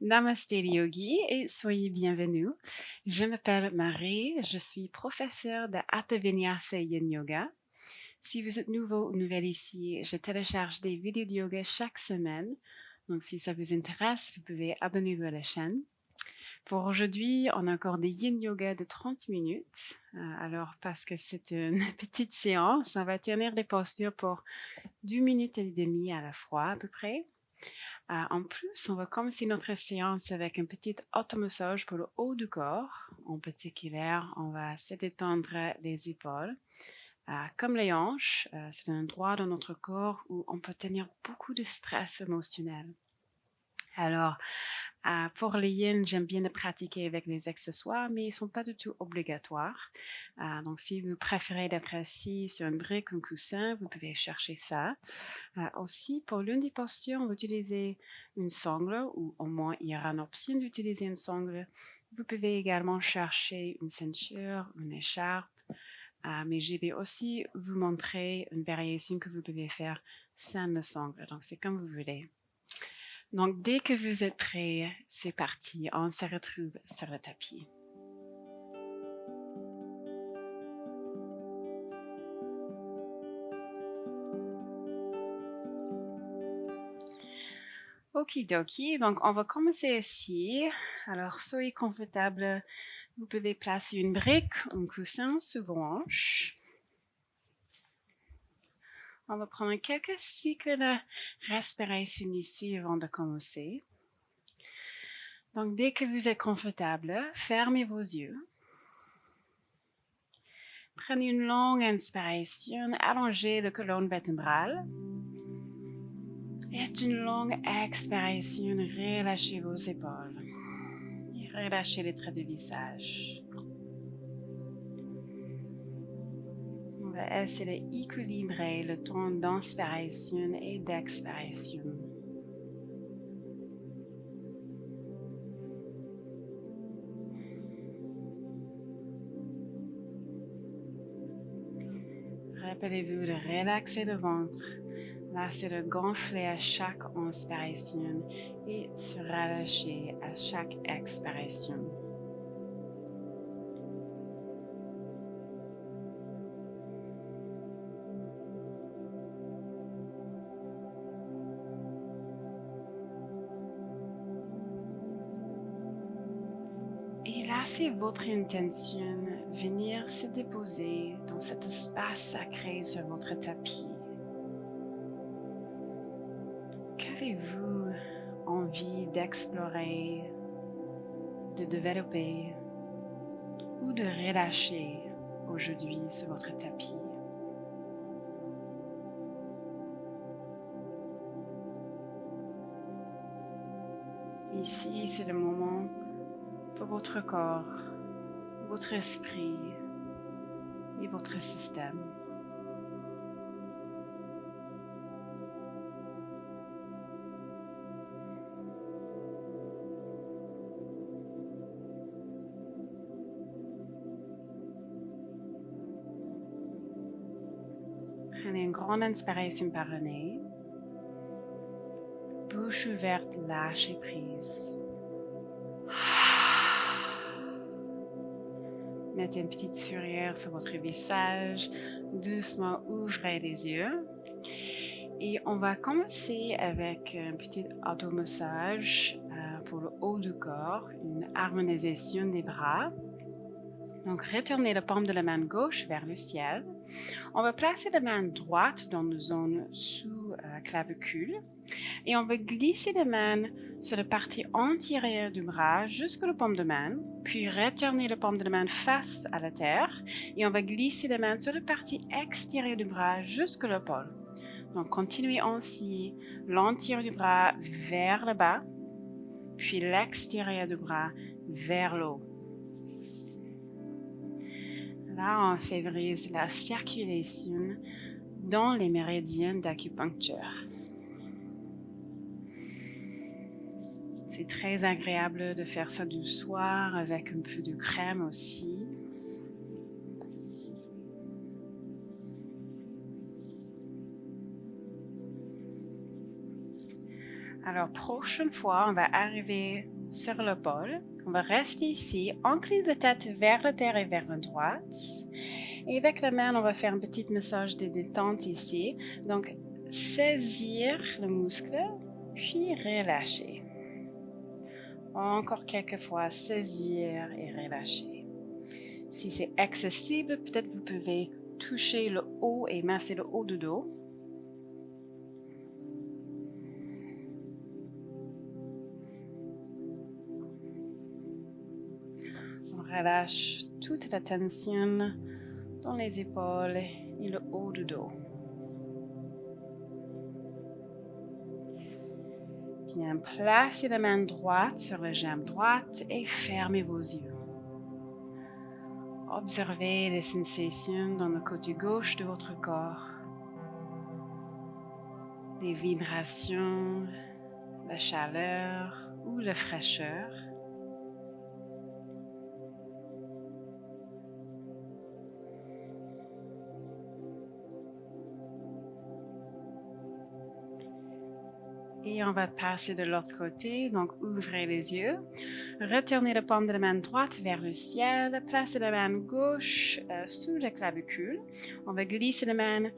Namaste les yogis et soyez bienvenus. Je m'appelle Marie, je suis professeure de Hatha Vinyasa Yin Yoga. Si vous êtes nouveau ou nouvelle ici, je télécharge des vidéos de yoga chaque semaine. Donc si ça vous intéresse, vous pouvez abonner-vous à la chaîne. Pour aujourd'hui, on a encore des Yin Yoga de 30 minutes. Alors parce que c'est une petite séance, on va tenir les postures pour 2 minutes et demie à la fois à peu près. En plus, on va commencer notre séance avec un petit automassage pour le haut du corps. En particulier, on va se détendre les épaules. Comme les hanches, c'est un endroit dans notre corps où on peut tenir beaucoup de stress émotionnel. Alors, pour les yin, j'aime bien le pratiquer avec les accessoires, mais ils ne sont pas du tout obligatoires. Donc, si vous préférez d'être assis sur une brique ou un coussin, vous pouvez chercher ça. Aussi, pour l'une des postures, on va utiliser une sangle, ou au moins il y aura une option d'utiliser une sangle. Vous pouvez également chercher une ceinture, une écharpe, mais je vais aussi vous montrer une variation que vous pouvez faire sans la sangle. Donc, c'est comme vous voulez. Donc, dès que vous êtes prêts, c'est parti. On se retrouve sur le tapis. Okidoki, donc on va commencer ici. Alors, soyez confortable. Vous pouvez placer une brique, un coussin sous vos hanches. On va prendre quelques cycles de respiration ici avant de commencer. Donc, dès que vous êtes confortable, fermez vos yeux. Prenez une longue inspiration, allongez la colonne vertébrale. Et une longue expiration, relâchez vos épaules. Et relâchez les traits du visage. On va essayer d'équilibrer le temps d'inspiration et d'expiration. Rappelez-vous de relaxer le ventre, laisser le gonfler à chaque inspiration et se relâcher à chaque expiration. Et laissez votre intention venir se déposer dans cet espace sacré sur votre tapis. Qu'avez-vous envie d'explorer, de développer ou de relâcher aujourd'hui sur votre tapis? Ici, c'est le moment pour votre corps, votre esprit et votre système. Prenez une grande inspiration par le nez. Bouche ouverte, lâchez prise. Mettez une petite sourire sur votre visage. Doucement, ouvrez les yeux. Et on va commencer avec un petit automassage pour le haut du corps, une harmonisation des bras. Donc, retournez la paume de la main gauche vers le ciel. On va placer la main droite dans la zone sous clavicule et on va glisser la main sur la partie antérieure du bras jusqu'à la paume de main, puis retourner la paume de la main face à la terre et on va glisser la main sur la partie extérieure du bras jusqu'à l'épaule. Donc, continuez ainsi l'antérieur du bras vers le bas, puis l'extérieur du bras vers le haut. Là, on favorise la circulation dans les méridiens d'acupuncture. C'est très agréable de faire ça du soir avec un peu de crème aussi. Alors, prochaine fois, on va arriver sur le pôle. On va rester ici, incliner la tête vers la terre et vers la droite. Et avec la main, on va faire un petit massage de détente ici. Donc, saisir le muscle, puis relâcher. Encore quelques fois, saisir et relâcher. Si c'est accessible, peut-être vous pouvez toucher le haut et masser le haut du dos. On relâche toute la tension dans les épaules et le haut du dos. Bien, placez la main droite sur la jambe droite et fermez vos yeux. Observez les sensations dans le côté gauche de votre corps. Les vibrations, la chaleur ou la fraîcheur. Et on va passer de l'autre côté, donc ouvrez les yeux. Retournez la paume de la main droite vers le ciel. Placez la main gauche sous la clavicule. On va glisser la main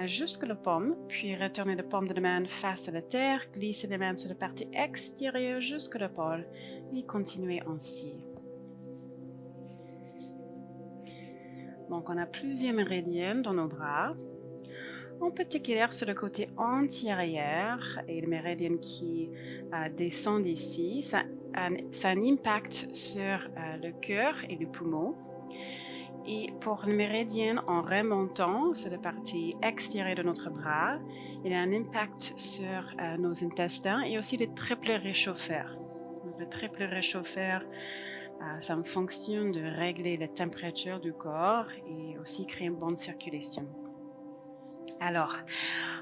jusqu'à la paume, puis retourner la paume de la main face à la terre. Glisser la main sur la partie extérieure jusqu'à l'épaule. Et continuez ainsi. Donc on a plusieurs méridiens dans nos bras. En particulier sur le côté antérieur et le méridien qui descend ici, ça a un impact sur le cœur et le poumon. Et pour le méridien en remontant sur la partie extérieure de notre bras, il a un impact sur nos intestins et aussi le triple réchauffeur. Le triple réchauffeur, ça fonctionne de régler la température du corps et aussi créer une bonne circulation. Alors,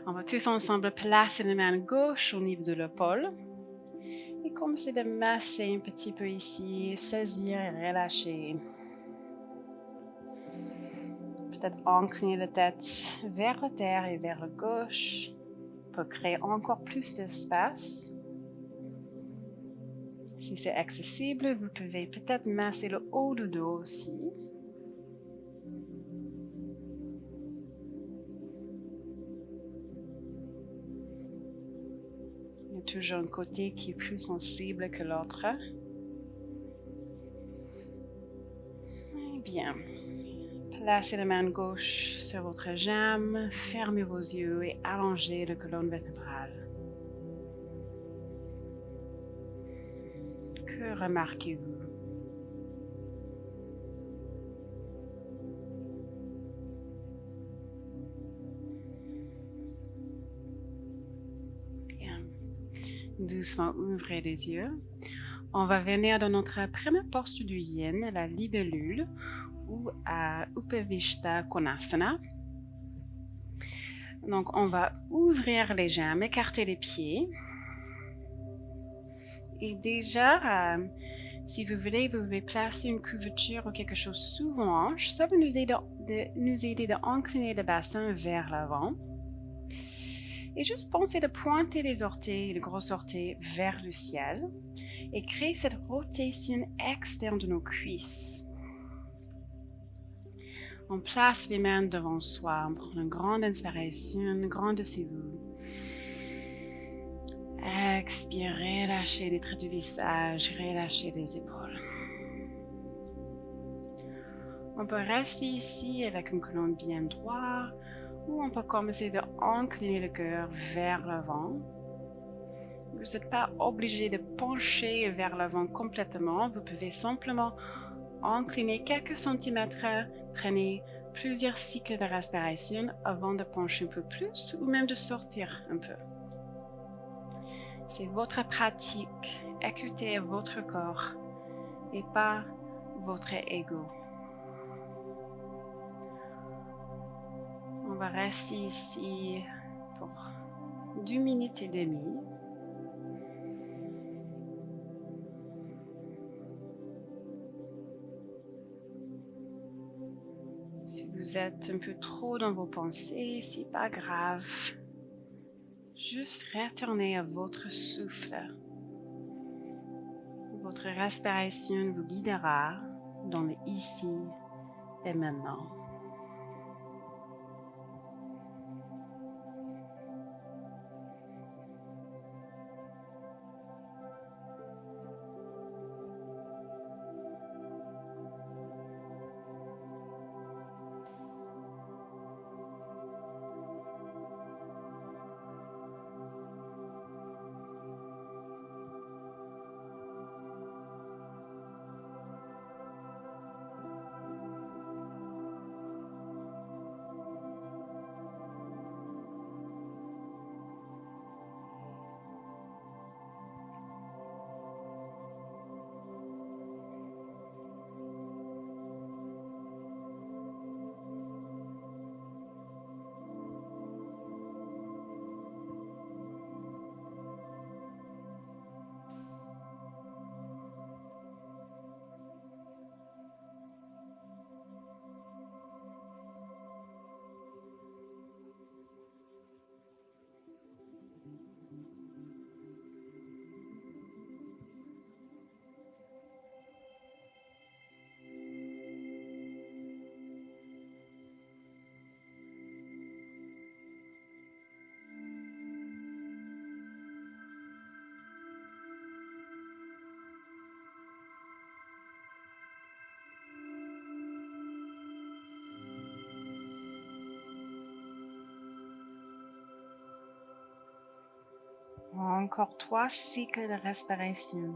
on va tous ensemble placer la main gauche au niveau de l'épaule et commencer de masser un petit peu ici, saisir et relâcher. Peut-être incliner la tête vers la terre et vers la gauche pour créer encore plus d'espace. Si c'est accessible, vous pouvez peut-être masser le haut du dos aussi. Il y a toujours un côté qui est plus sensible que l'autre. Bien. Placez la main gauche sur votre jambe, fermez vos yeux et allongez la colonne vertébrale. Que remarquez-vous? Bien. Doucement ouvrez les yeux. On va venir dans notre première posture du yin, la libellule, ou à Upavishta Konasana. Donc, on va ouvrir les jambes, écarter les pieds. Et déjà, si vous voulez, vous pouvez placer une couverture ou quelque chose sous vos hanches. Ça va nous aider d'incliner le bassin vers l'avant. Et juste pensez de pointer les orteils, les gros orteils vers le ciel et créer cette rotation externe de nos cuisses. On place les mains devant soi, on prend une grande inspiration, grandissez-vous. Expirez, relâchez les traits du visage, relâchez les épaules. On peut rester ici avec une colonne bien droite ou on peut commencer d'incliner le cœur vers l'avant. Vous n'êtes pas obligé de pencher vers l'avant complètement, vous pouvez simplement incliner quelques centimètres, prenez plusieurs cycles de respiration avant de pencher un peu plus ou même de sortir un peu. C'est votre pratique, écoutez votre corps et pas votre ego. On va rester ici pour 2 minutes et demie. Si vous êtes un peu trop dans vos pensées, c'est pas grave. juste retourner à votre souffle. Votre respiration vous guidera dans le ici et maintenant. Encore 3 cycles de respiration.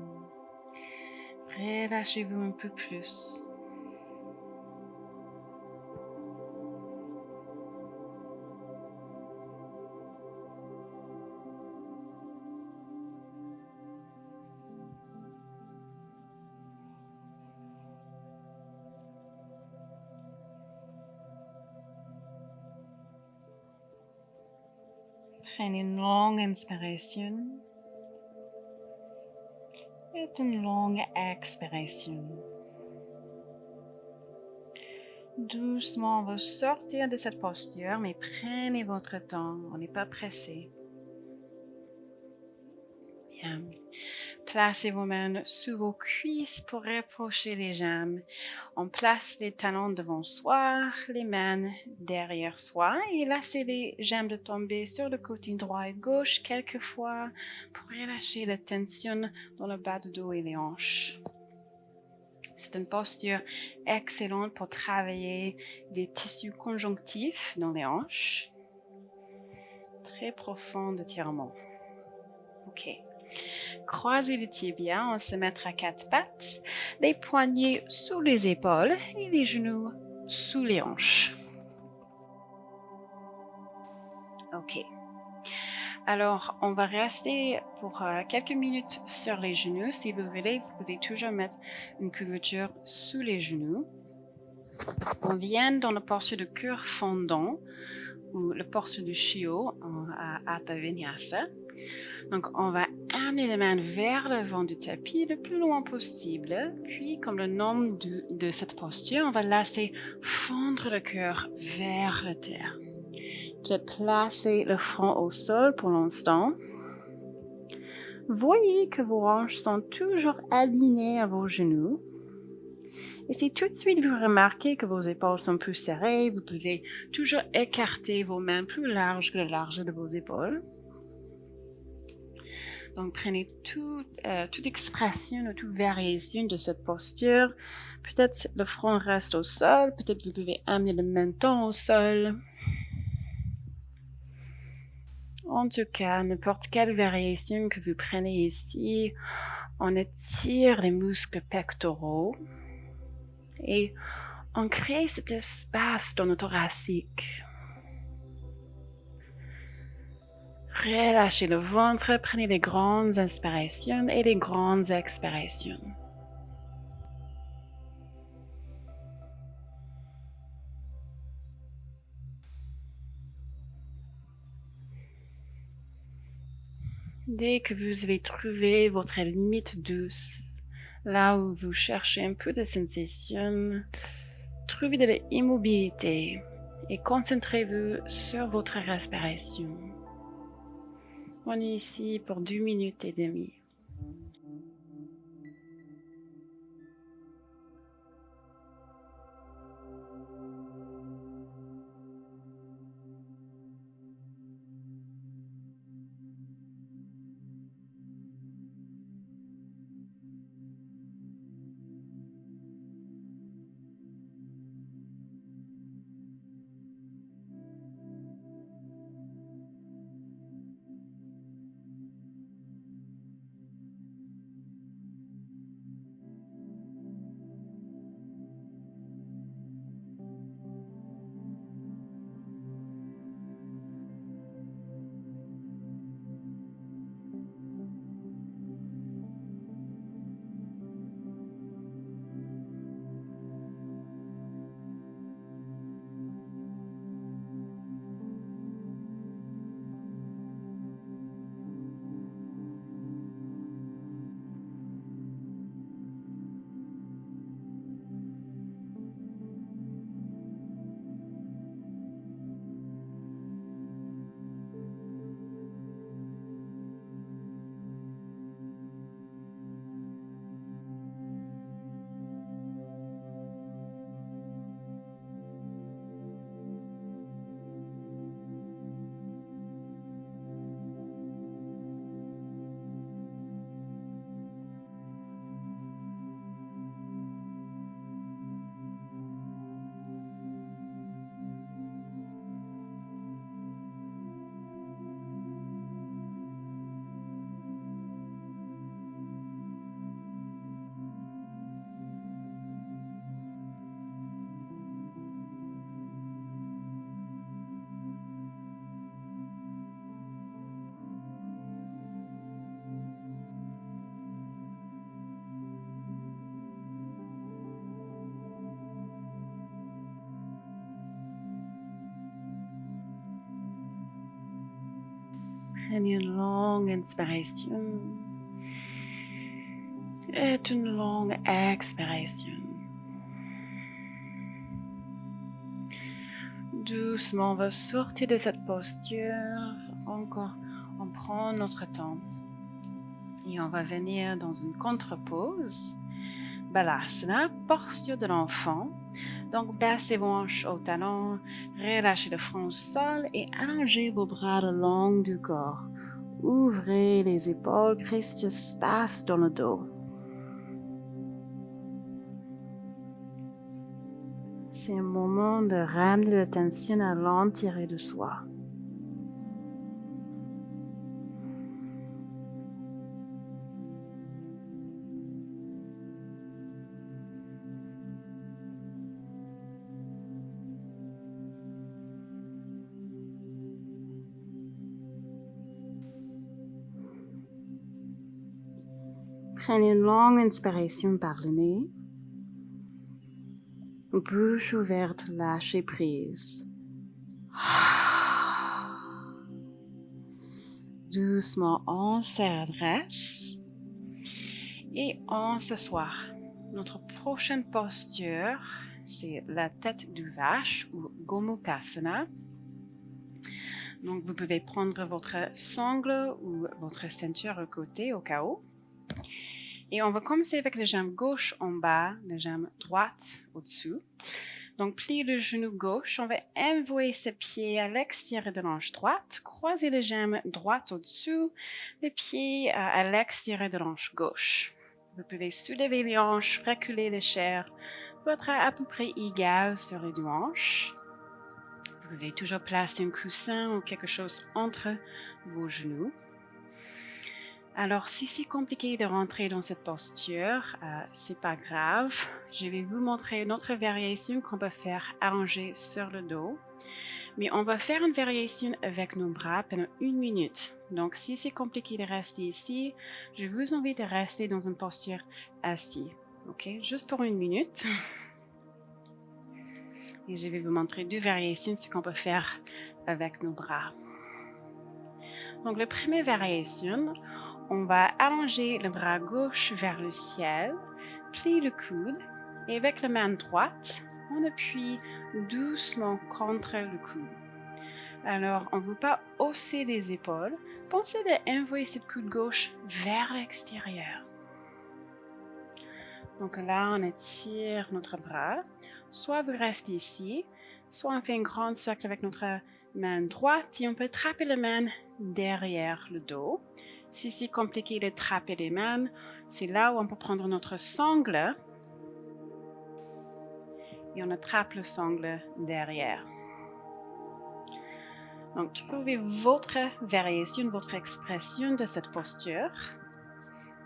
Relâchez-vous un peu plus. Prenez une longue inspiration et une longue expiration. Doucement, on va sortir de cette posture, mais prenez votre temps, on n'est pas pressé. Bien. Placez vos mains sous vos cuisses pour rapprocher les jambes. On place les talons devant soi, les mains derrière soi et laissez les jambes tomber sur le côté droit et gauche quelques fois pour relâcher la tension dans le bas du dos et les hanches. C'est une posture excellente pour travailler les tissus conjonctifs dans les hanches. Très profond étirement. Ok. Croisez les tibias, on se mettra à 4 pattes, les poignets sous les épaules et les genoux sous les hanches. Ok. Alors, on va rester pour quelques minutes sur les genoux. Si vous voulez, vous pouvez toujours mettre une couverture sous les genoux. On vient dans la posture de cœur fondant ou la posture du chiot à Hatha Vinyasa. Donc, on va amener les mains vers l'avant du tapis le plus loin possible. Puis, comme le nom de cette posture, on va laisser fondre le cœur vers la terre. Peut-être placer le front au sol pour l'instant. Voyez que vos hanches sont toujours alignées à vos genoux. Et si tout de suite vous remarquez que vos épaules sont plus serrées, vous pouvez toujours écarter vos mains plus larges que le large de vos épaules. Donc, prenez toute expression ou toute variation de cette posture. Peut-être le front reste au sol, peut-être vous pouvez amener le menton au sol. En tout cas, n'importe quelle variation que vous prenez ici, on étire les muscles pectoraux et on crée cet espace dans le thoracique. Relâchez le ventre, prenez les grandes inspirations et les grandes expirations. Dès que vous avez trouvé votre limite douce, là où vous cherchez un peu de sensation, trouvez de l'immobilité et concentrez-vous sur votre respiration. On est ici pour 2 minutes et demie. Prenez une longue inspiration et une longue expiration. Doucement, on va sortir de cette posture. Encore, on prend notre temps. Et on va venir dans une contre-pose. Balasana, posture de l'enfant. Donc, baissez vos hanches au talon, relâchez le front au sol et allongez vos bras le long du corps. Ouvrez les épaules, créez cet espace dans le dos. C'est un moment de ramener l'attention à l'intérieur de soi. Prenez une longue inspiration par le nez. Bouche ouverte, lâchez prise. Doucement, on se redresse et on s'assoit. Notre prochaine posture, c'est la tête du vache ou Gomukhasana. Donc, vous pouvez prendre votre sangle ou votre ceinture au côté au cas où. Et on va commencer avec les jambes gauche en bas, les jambes droites au-dessus. Donc, pliez le genou gauche. On va envoyer ses pieds à l'extérieur de l'hanche droite. Croisez les jambes droites au-dessus, les pieds à l'extérieur de l'hanche gauche. Vous pouvez soulever les hanches, reculer les chairs pour être à peu près égal sur les deux hanches. Vous pouvez toujours placer un coussin ou quelque chose entre vos genoux. Alors, si c'est compliqué de rentrer dans cette posture, c'est pas grave. Je vais vous montrer une autre variation qu'on peut faire allongée sur le dos. Mais on va faire une variation avec nos bras pendant 1 minute. Donc, si c'est compliqué de rester ici, je vous invite à rester dans une posture assise. OK? Juste pour 1 minute. Et je vais vous montrer 2 variations, ce qu'on peut faire avec nos bras. Donc, la première variation, on va allonger le bras gauche vers le ciel, plier le coude et avec la main droite, on appuie doucement contre le coude. Alors, on ne veut pas hausser les épaules. Pensez d'envoyer cette coude gauche vers l'extérieur. Donc là, on étire notre bras. Soit vous restez ici, soit on fait un grand cercle avec notre main droite et on peut attraper les mains derrière le dos. Si c'est compliqué de attraper les mains, c'est là où on peut prendre notre sangle et on attrape le sangle derrière. Donc, trouvez votre variation, votre expression de cette posture.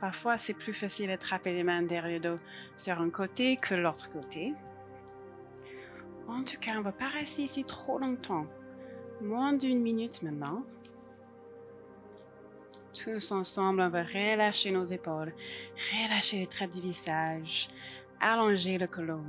Parfois, c'est plus facile d'attraper les mains derrière le dos sur un côté que l'autre côté. En tout cas, on ne va pas rester ici trop longtemps. Moins d'1 minute maintenant. Tous ensemble, on va relâcher nos épaules, relâcher les traits du visage, allonger le côlon.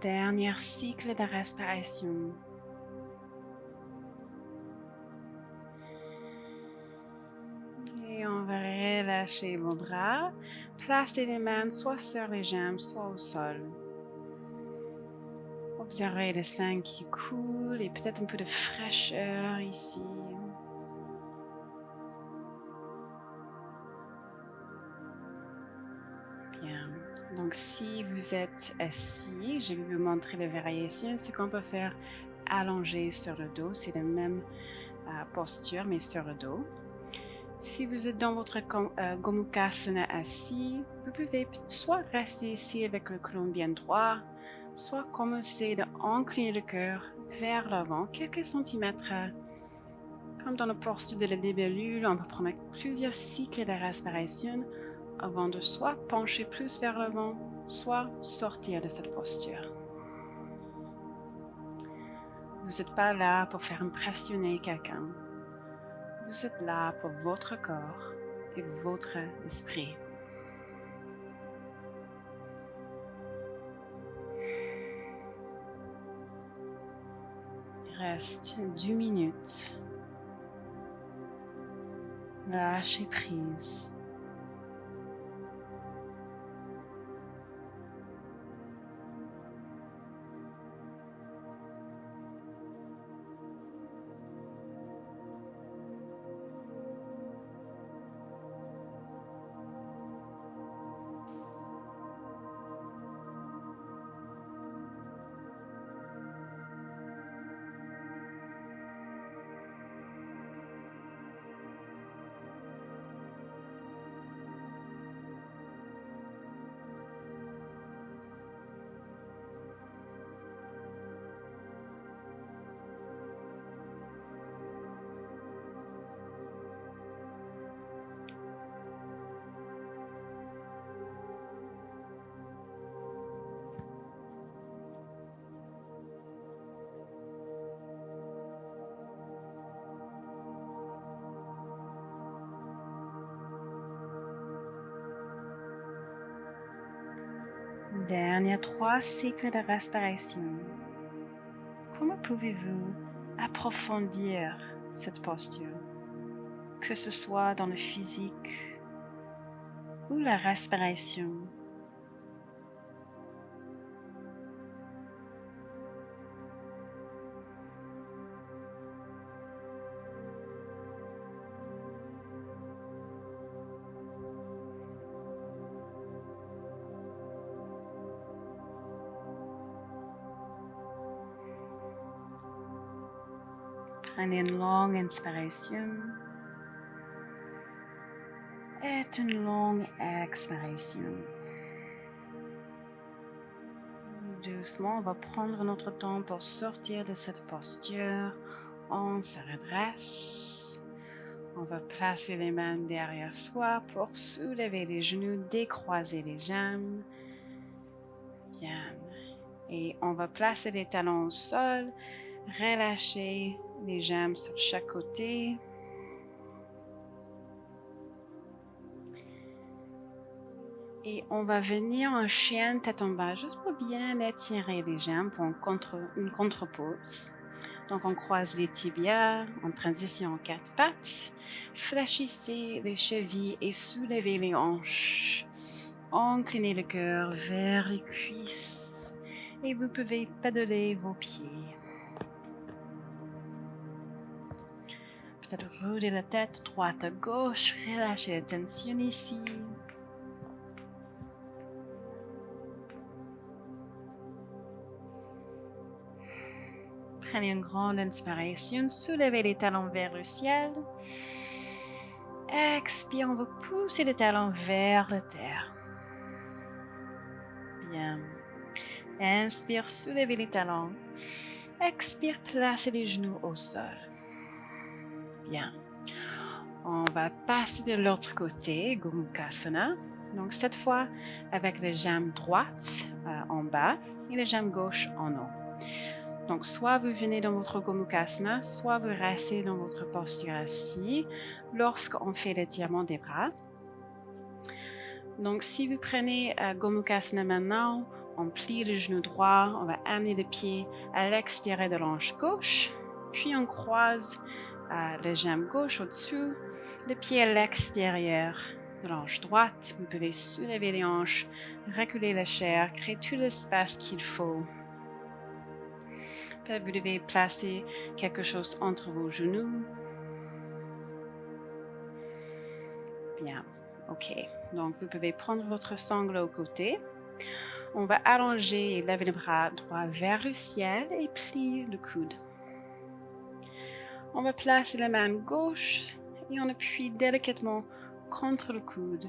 Dernier cycle de respiration. Et on va relâcher vos bras. Placez les mains soit sur les jambes, soit au sol. Observez le sang qui coule et peut-être un peu de fraîcheur ici. Bien. Donc, si vous êtes assis, je vais vous montrer la variation. Ce qu'on peut faire allongé sur le dos, c'est la même posture, mais sur le dos. Si vous êtes dans votre Gomukhasana assis, vous pouvez soit rester ici avec le côlon bien droit, soit commencer d'incliner le cœur vers l'avant, quelques centimètres. Comme dans la posture de la libellule, on peut prendre plusieurs cycles de respiration avant de soit pencher plus vers l'avant, soit sortir de cette posture. Vous n'êtes pas là pour faire impressionner quelqu'un. Vous êtes là pour votre corps et votre esprit. Il reste 2 minutes. Lâchez prise. Dernier 3 cycles de respiration. Comment pouvez-vous approfondir cette posture, que ce soit dans le physique ou la respiration? Prenez une longue inspiration et une longue expiration. Doucement, on va prendre notre temps pour sortir de cette posture. On se redresse. On va placer les mains derrière soi pour soulever les genoux, décroiser les jambes. Bien. Et on va placer les talons au sol, relâcher les jambes sur chaque côté. Et on va venir en chien tête en bas, juste pour bien étirer les jambes pour une contre-pose. Donc on croise les tibias, en transition en quatre pattes. Fléchissez les chevilles et soulevez les hanches. Inclinez le cœur vers les cuisses. Et vous pouvez pédaler vos pieds. Peut-être rouler la tête droite à gauche, relâchez la tension ici. Prenez une grande inspiration, soulevez les talons vers le ciel. Expire, on va pousser les talons vers la terre. Bien. Inspire, soulevez les talons. Expire, placez les genoux au sol. Bien. On va passer de l'autre côté, Gomukhasana. Donc cette fois, avec les jambes droites en bas et les jambes gauches en haut. Donc, soit vous venez dans votre Gomukhasana, soit vous restez dans votre posture assis lorsqu'on fait l'étirement des bras. Donc, si vous prenez Gomukhasana maintenant, on plie le genou droit, on va amener le pied à l'extérieur de l'hanche gauche, puis on croise les jambes gauche au-dessus, le pied à l'extérieur de l'hanche droite. Vous pouvez soulever les hanches, reculer la chair, créer tout l'espace qu'il faut. Vous devez placer quelque chose entre vos genoux. Bien, ok. Donc, vous pouvez prendre votre sangle au côté. On va allonger et lever le bras droit vers le ciel et plier le coude. On va placer la main gauche et on appuie délicatement contre le coude.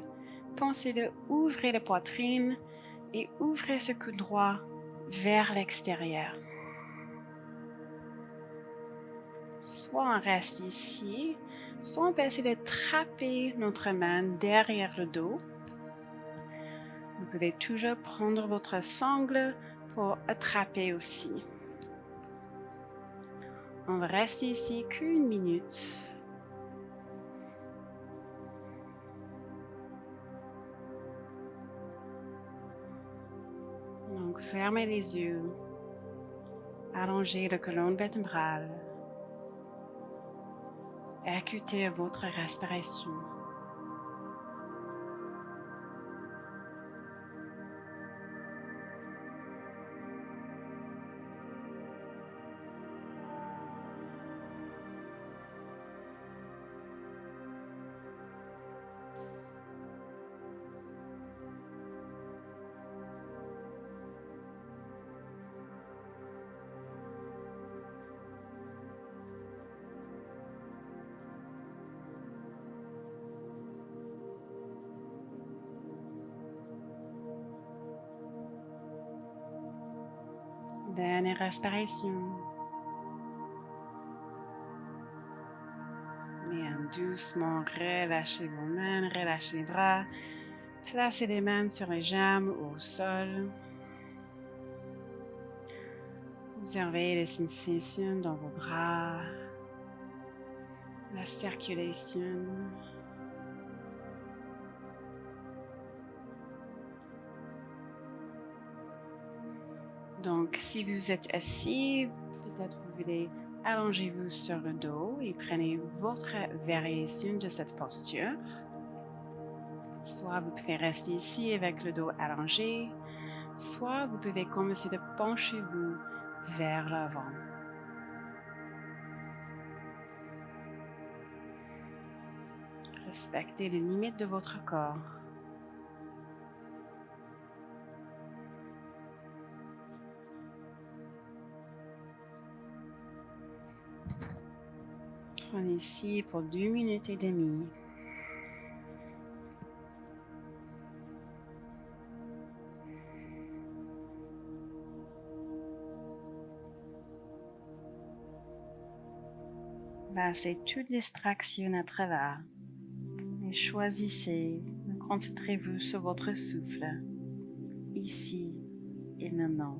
Pensez de ouvrir la poitrine et ouvrez ce coude droit vers l'extérieur. Soit on reste ici, soit on peut essayer de trapper notre main derrière le dos. Vous pouvez toujours prendre votre sangle pour attraper aussi. On va rester ici qu'une minute. Donc fermez les yeux, allongez la colonne vertébrale. Écoutez votre respiration. Dernière respiration. Bien doucement, relâchez vos mains, relâchez les bras. Placez les mains sur les jambes ou au sol. Observez les sensations dans vos bras, la circulation. Donc, si vous êtes assis, peut-être vous voulez allongez-vous sur le dos et prenez votre variation de cette posture. Soit vous pouvez rester ici avec le dos allongé, soit vous pouvez commencer de pencher-vous vers l'avant. Respectez les limites de votre corps. On est ici pour 2 minutes et demie. Passez toute distraction à travers et choisissez, concentrez-vous sur votre souffle, ici et maintenant.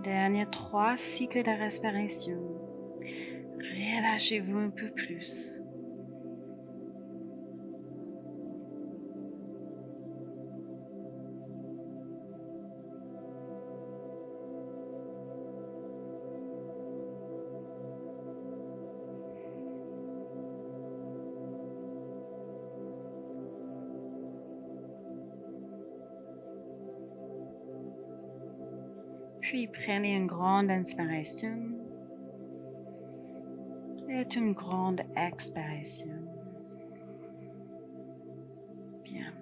Dernier 3 cycles de respiration. Relâchez-vous un peu plus. Puis prenez une grande inspiration et une grande expiration. Bien.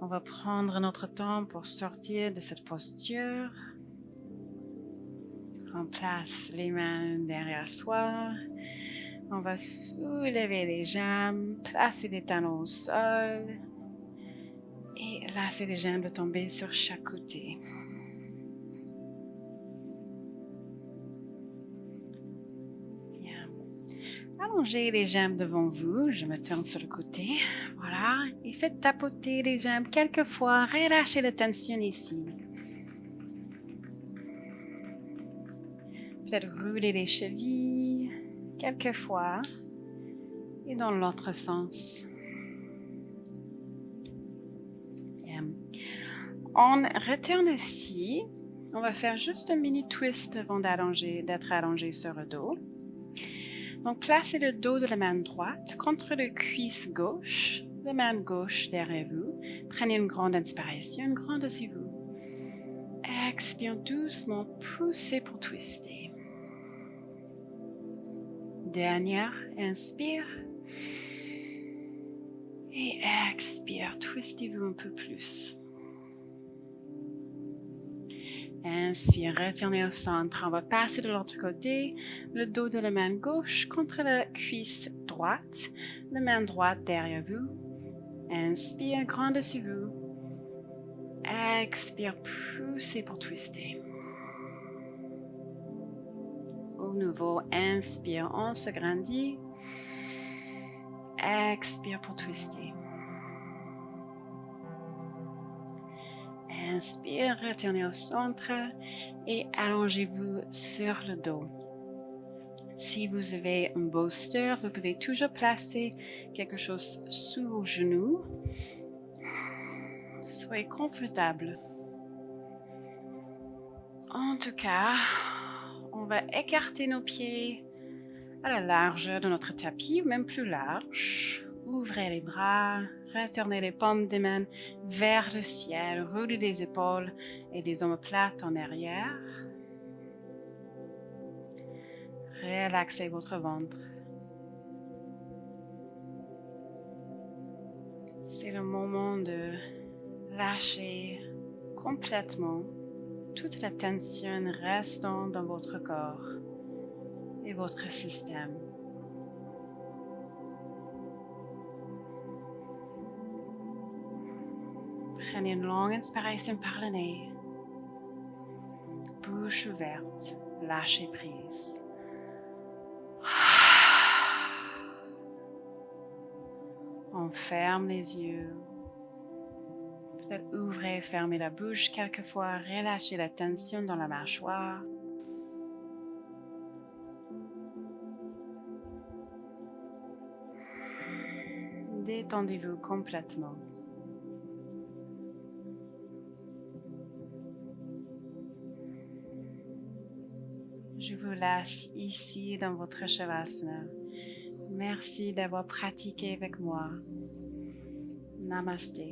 On va prendre notre temps pour sortir de cette posture. On place les mains derrière soi. On va soulever les jambes, placer les talons au sol et laisser les jambes tomber sur chaque côté. Allongez les jambes devant vous, je me tourne sur le côté, voilà, et faites tapoter les jambes quelques fois, relâchez la tension ici. Peut-être rouler les chevilles quelques fois et dans l'autre sens. Bien. On retourne ici, on va faire juste un mini twist avant d'être allongé sur le dos. Donc, placez le dos de la main droite contre le cuisse gauche, la main gauche derrière vous. Prenez une grande inspiration, une grande dessus vous. Expire doucement, poussez pour twister. Dernière, inspire. Et expire, twistez-vous un peu plus. Inspire, retournez au centre. On va passer de l'autre côté, le dos de la main gauche contre la cuisse droite, la main droite derrière vous. Inspire, grand dessus vous. Expire, poussez pour twister. Au nouveau, inspire, on se grandit. Expire pour twister. Inspire, retournez au centre et allongez-vous sur le dos. Si vous avez un bolster, vous pouvez toujours placer quelque chose sous vos genoux. Soyez confortable. En tout cas, on va écarter nos pieds à la largeur de notre tapis, ou même plus large. Ouvrez les bras, retournez les paumes des mains vers le ciel, roulez les épaules et les omoplates en arrière. Relaxez votre ventre. C'est le moment de lâcher complètement toute la tension restant dans votre corps et votre système. Prenez une longue inspiration par le nez. Bouche ouverte, lâchez prise. On ferme les yeux. Peut-être ouvrez et fermez la bouche quelquefois. Relâchez la tension dans la mâchoire. Détendez-vous complètement. Je vous laisse ici dans votre Shavasana. Merci d'avoir pratiqué avec moi. Namaste.